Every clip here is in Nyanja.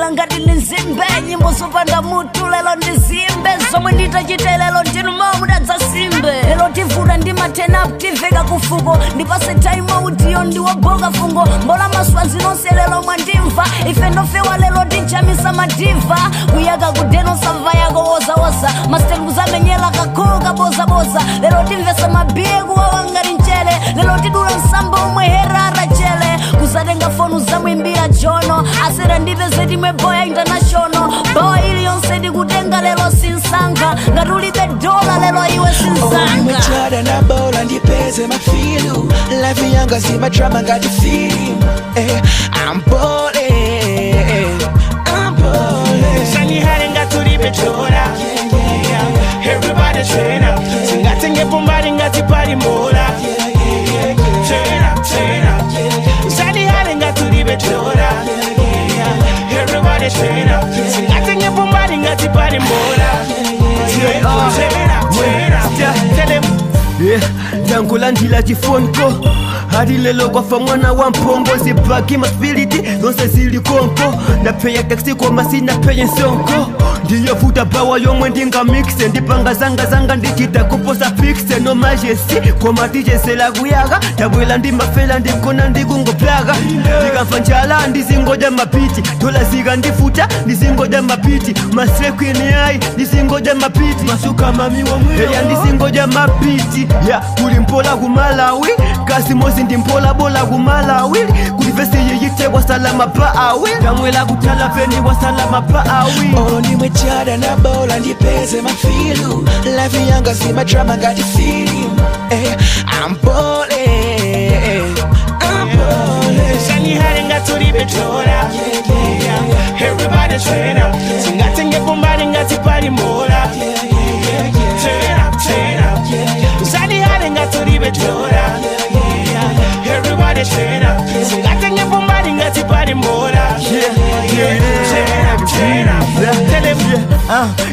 ndikufila ngati nizimbe nyimbo zopanda mutu lelo ndizimbe zomwe nditachite lelo ndinu mamuda simbe lelo tivuta ndi matenap tiveka kufuko ndipase time audio ndiwoboka fungo mbola maswanzi nonse lelo mwandimva ife ndofewa lelo tinchamisa madiva kuyaka kudeno sava yako wozawoza mastelu zamenyela kakoka bozaboza lelo timvesa mabiye kuwawa ngati mchele lelo tidula nsambo umwe herara chele kuzatenga fonu zamwimbira jono asera ndipeze timwe boya international boy ili yonse ndikutenga lelo sinsanga ngatulibe dola lelo iwe sinsanga nimechada na bola ndipeze mafilu life yanga si madrama ngati film I'm balling Shani harenga tulibe chora Everybody train up Singatenge pumbari ngati pari mola Train up Shani harenga tulibe chora Everybody train up Singatenge pumbari ngati pari mola Train up Tell them Jankula ndila chifonko hadi lelo kwa fa mwana wa mpongo zibaki masfiliti zonse zili konko napeya taxi kwa masi napeya nsonko ndiyo futa bawa yomwe ndinga mixe ndipanga zanga ndichita kuposa fixe no majesty kwa matije sela kuyaga tabwela ndimafela ndikona ndikungo plaga ndikamfa njala ndizingoja mapiti dola ziga ndifuta ndizingoja mapiti masrekwini ai ndizingoja mapiti masuka mami wa mweo ya ndizingoja mapiti ya kulimpola kumalawi kasi mozi ndimpola bola kumalawi kulivesi yeyite wasalama paawi damwela kutala feni wasalama paawi nimechada na bola ndipeze mafilu life yanga si madrama ngati film I'm balling Shani harenga tulibe chora Everybody train up Singatenge pumbari ngati pari mola Train up Shani harenga tulibe chora Everybody train up Singatenge pumbari ngati pari mola Train up Tell him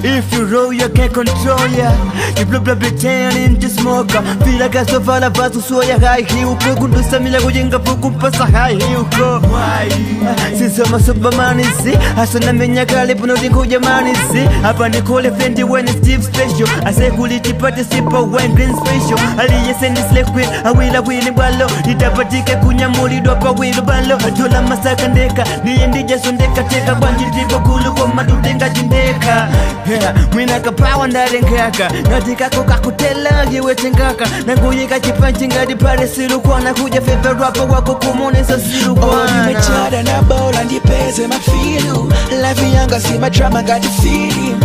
if you roll you can't control ya you blah turn into smoke feel like a sofa vasu soya high heel ko gundu samila kujinga fuku pasa high heel ko sisa masoba manisi asana menya kale puno dingo jamanisi hapa ni call fendi when Steve special ase kuliti participa when green special ali yesendi slekwe awila wini bwalo itapatika kunyamulidwa pa wilo balo dola masaka ndeka niye ndija sondeka teka banji tipo kulu kwa madudenga jindeka mwina kapawa ndarenkaka natikako kakutela yewetengaka nanguyika chipanchi ngati pale silukwana kuja feve rapa wako kumonesa silukwana nimechada na bola ndipeze mafilu life yanga si madrama ngati film